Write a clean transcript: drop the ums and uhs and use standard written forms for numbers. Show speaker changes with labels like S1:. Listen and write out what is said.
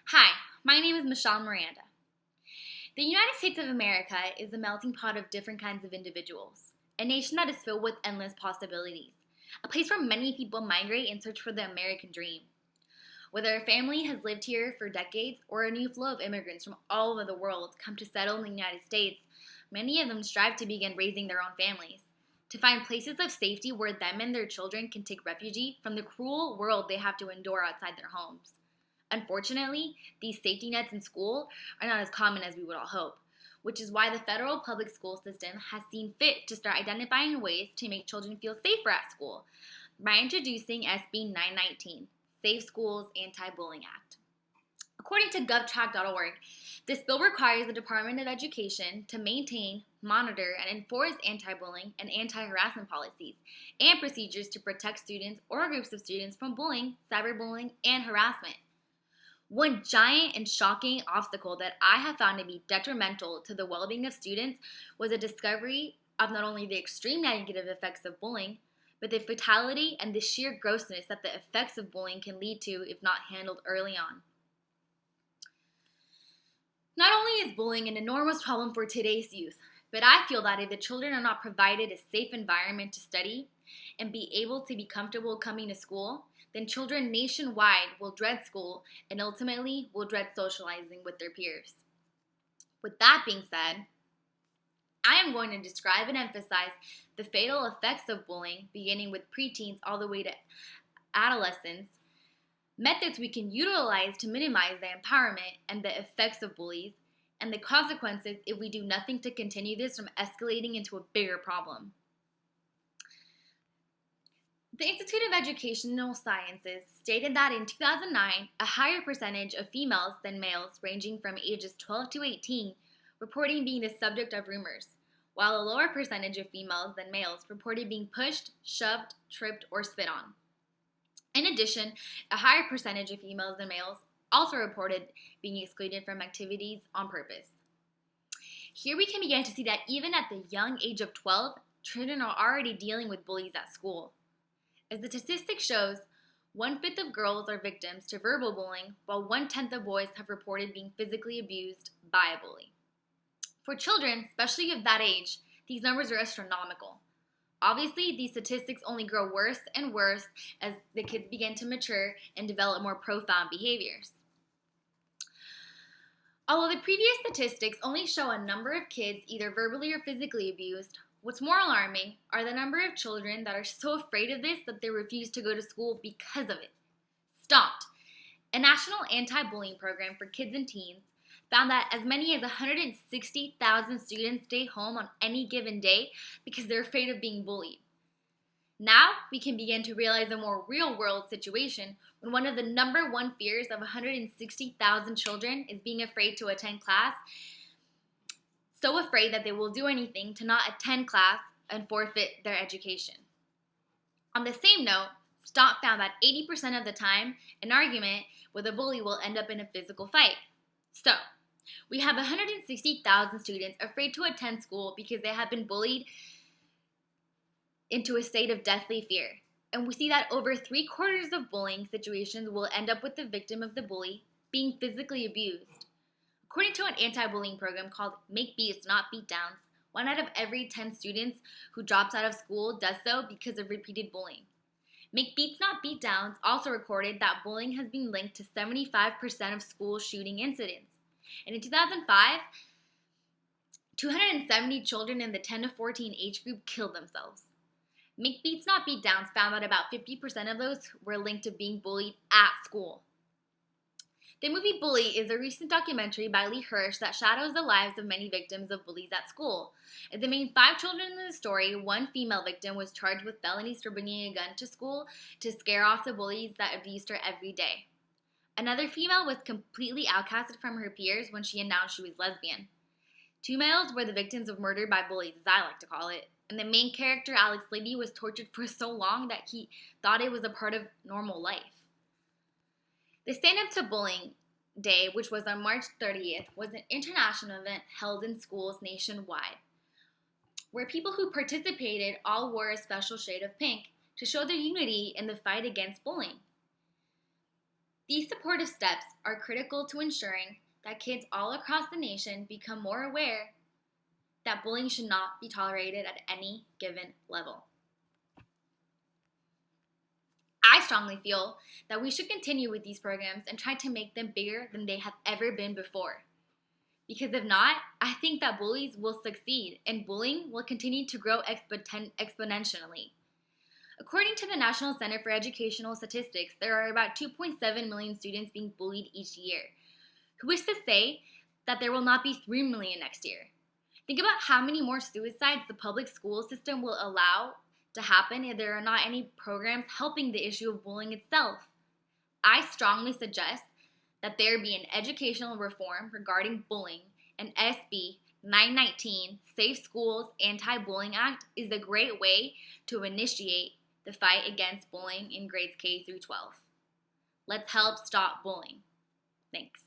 S1: Hi, my name is Michelle Miranda. The United States of America is a melting pot of different kinds of individuals, a nation that is filled with endless possibilities, a place where many people migrate in search for the American dream. Whether a family has lived here for decades or a new flow of immigrants from all over the world come to settle in the United States, many of them strive to begin raising their own families, to find places of safety where them and their children can take refuge from the cruel world they have to endure outside their homes. Unfortunately, these safety nets in school are not as common as we would all hope, which is why the federal public school system has seen fit to start identifying ways to make children feel safer at school by introducing SB 919, Safe Schools Anti-Bullying Act. According to govtrack.org, this bill requires the Department of Education to maintain, monitor, and enforce anti-bullying and anti-harassment policies and procedures to protect students or groups of students from bullying, cyberbullying, and harassment. One giant and shocking obstacle that I have found to be detrimental to the well-being of students was a discovery of not only the extreme negative effects of bullying, but the fatality and the sheer grossness that the effects of bullying can lead to if not handled early on. Not only is bullying an enormous problem for today's youth, but I feel that if the children are not provided a safe environment to study and be able to be comfortable coming to school, then children nationwide will dread school and ultimately will dread socializing with their peers. With that being said, I am going to describe and emphasize the fatal effects of bullying, beginning with preteens all the way to adolescents, methods we can utilize to minimize the empowerment and the effects of bullies, and the consequences if we do nothing to continue this from escalating into a bigger problem. The Institute of Educational Sciences stated that in 2009, a higher percentage of females than males, ranging from ages 12 to 18, reporting being the subject of rumors, while a lower percentage of females than males reported being pushed, shoved, tripped, or spit on. In addition, a higher percentage of females than males also reported being excluded from activities on purpose. Here we can begin to see that even at the young age of 12, children are already dealing with bullies at school. As the statistic shows, 1/5 of girls are victims to verbal bullying, while 1/10 of boys have reported being physically abused by a bully. For children, especially of that age, these numbers are astronomical. Obviously, these statistics only grow worse and worse as the kids begin to mature and develop more profound behaviors. Although the previous statistics only show a number of kids either verbally or physically abused, what's more alarming are the number of children that are so afraid of this that they refuse to go to school because of it. STOMPed, a national anti-bullying program for kids and teens, found that as many as 160,000 students stay home on any given day because they're afraid of being bullied. Now we can begin to realize a more real-world situation when one of the number one fears of 160,000 children is being afraid to attend class, so afraid that they will do anything to not attend class and forfeit their education. On the same note, STOMP found that 80% of the time, an argument with a bully will end up in a physical fight. So, we have 160,000 students afraid to attend school because they have been bullied into a state of deathly fear. And we see that over 3/4 of bullying situations will end up with the victim of the bully being physically abused. According to an anti-bullying program called Make Beats Not Beatdowns, 1 out of every 10 students who drops out of school does so because of repeated bullying. Make Beats Not Beatdowns also recorded that bullying has been linked to 75% of school shooting incidents. And in 2005, 270 children in the 10 to 14 age group killed themselves. Make Beats Not Beatdowns found that about 50% of those were linked to being bullied at school. The movie Bully is a recent documentary by Lee Hirsch that shadows the lives of many victims of bullies at school. Of the main 5 children in the story, 1 female victim was charged with felonies for bringing a gun to school to scare off the bullies that abused her every day. Another female was completely outcasted from her peers when she announced she was lesbian. 2 males were the victims of murder by bullies, as I like to call it, and the main character, Alex Libby, was tortured for so long that he thought it was a part of normal life. The Stand Up to Bullying Day, which was on March 30th, was an international event held in schools nationwide, where people who participated all wore a special shade of pink to show their unity in the fight against bullying. These supportive steps are critical to ensuring that kids all across the nation become more aware that bullying should not be tolerated at any given level. I strongly feel that we should continue with these programs and try to make them bigger than they have ever been before. Because if not, I think that bullies will succeed and bullying will continue to grow exponentially. According to the National Center for Educational Statistics, there are about 2.7 million students being bullied each year. Who is to say that there will not be 3 million next year? Think about how many more suicides the public school system will allow to happen if there are not any programs helping the issue of bullying itself. I strongly suggest that there be an educational reform regarding bullying, and SB 919, Safe Schools Anti-Bullying Act, is a great way to initiate the fight against bullying in grades K through 12. Let's help stop bullying. Thanks.